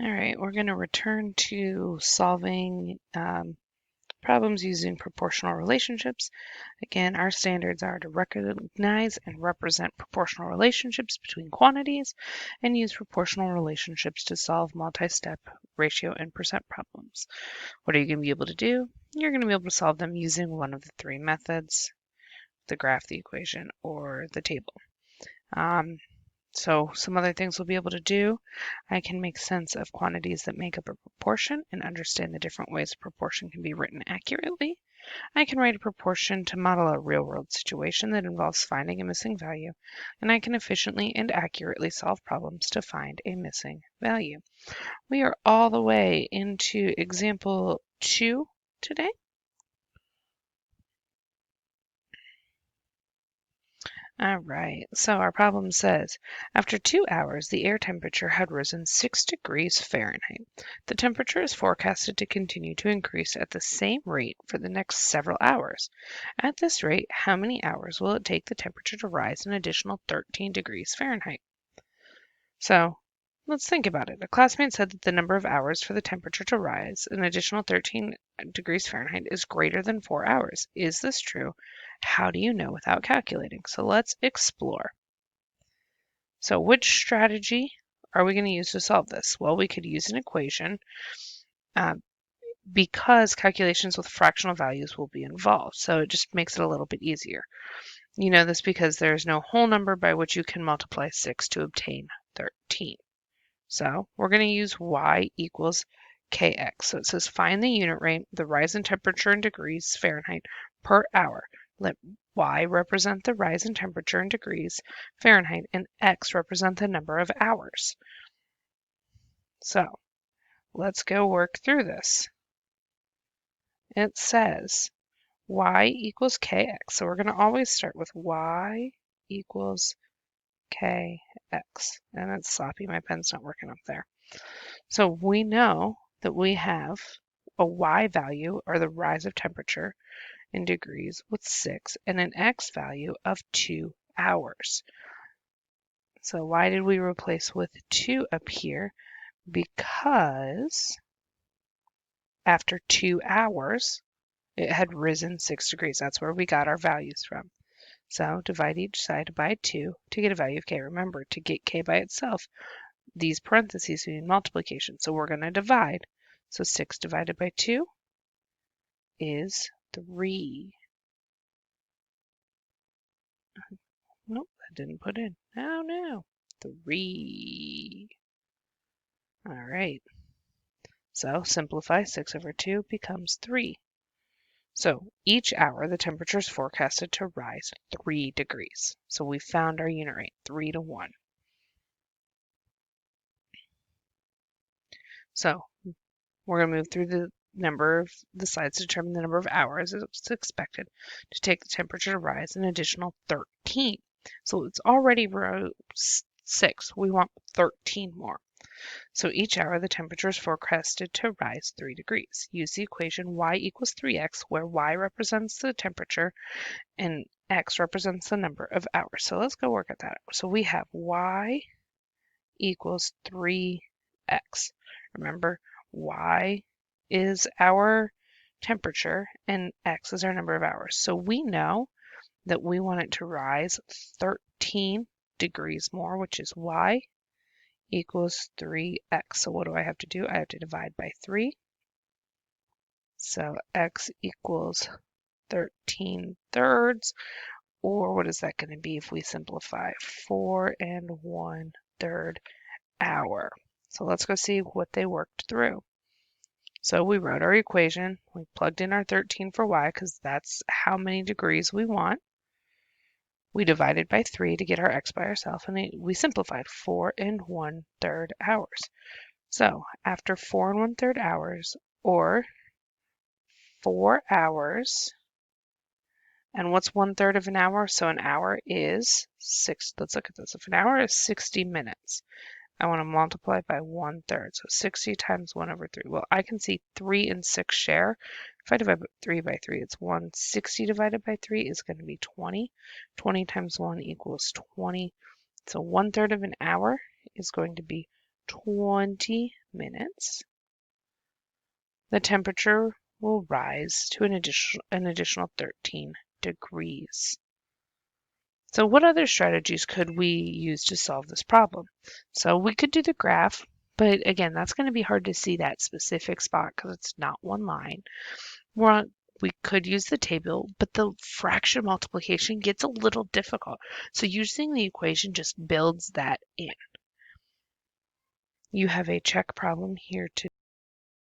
All right, we're going to return to solving problems using proportional relationships. Again, our standards are to recognize and represent proportional relationships between quantities and use proportional relationships to solve multi-step ratio and percent problems. What are you going to be able to do? You're going to be able to solve them using one of the three methods: the graph, the equation, or the table. So some other things we'll be able to do: I can make sense of quantities that make up a proportion and understand the different ways a proportion can be written accurately. I can write a proportion to model a real-world situation that involves finding a missing value, and I can efficiently and accurately solve problems to find a missing value. We are all the way into example 2 today. All right, so our problem says, after 2 hours, the air temperature had risen 6 degrees Fahrenheit. The temperature is forecasted to continue to increase at the same rate for the next several hours. At this rate, how many hours will it take the temperature to rise an additional 13 degrees Fahrenheit? So let's think about it. A classmate said that the number of hours for the temperature to rise an additional 13 degrees Fahrenheit is greater than 4 hours. Is this true? How do you know without calculating? So let's explore. So which strategy are we going to use to solve this? Well, we could use an equation because calculations with fractional values will be involved. So it just makes it a little bit easier. You know this because there is no whole number by which you can multiply 6 to obtain 13. So we're going to use y equals kx. So it says find the unit rate, the rise in temperature in degrees Fahrenheit per hour. Let y represent the rise in temperature in degrees Fahrenheit and x represent the number of hours. So let's go work through this. It says y equals kx. So we're going to always start with y equals kx. And it's sloppy. My pen's not working up there. So we know that we have a y value, or the rise of temperature in degrees, with 6 and an x value of 2 hours. So why did we replace with 2 up here? Because after 2 hours, it had risen 6 degrees. That's where we got our values from. So divide each side by 2 to get a value of k. Remember, to get k by itself, these parentheses mean multiplication. So we're going to divide. So 6 divided by 2 is 3. Nope, that didn't put in. Oh no, 3. All right. So simplify. 6 over 2 becomes 3. So each hour, the temperature is forecasted to rise 3 degrees. So we found our unit rate, 3 to 1. So we're going to move through the number of the slides to determine the number of hours it's expected to take the temperature to rise an additional 13. So it's already 6. We want 13 more. So each hour the temperature is forecasted to rise 3 degrees. Use the equation y equals 3x, where y represents the temperature and x represents the number of hours. So let's go work at that. So we have y equals 3x. Remember, y is our temperature and x is our number of hours. So we know that we want it to rise 13 degrees more, which is y equals 3x. So what do I have to do? I have to divide by 3. So x equals 13 thirds, or what is that going to be if we simplify? 4 1/3 hour. So let's go see what they worked through. So we wrote our equation. We plugged in our 13 for y because that's how many degrees we want. We divided by 3 to get our x by ourselves, and we simplified 4 1/3 hours. So after 4 1/3 hours, or 4 hours, and what's 1/3 of an hour? So an hour is 6. Let's look at this. If an hour is 60 minutes, I want to multiply by 1/3. So 60 times 1 over 3. Well, I can see 3 and 6 share. If I divide 3 by 3, it's 1. 60 divided by 3 is going to be 20. 20 times 1 equals 20. So 1/3 of an hour is going to be 20 minutes, the temperature will rise to an additional 13 degrees. So what other strategies could we use to solve this problem? So we could do the graph, but again, that's going to be hard to see that specific spot because it's not one line. We could use the table, but the fraction multiplication gets a little difficult. So using the equation just builds that in. You have a check problem here too.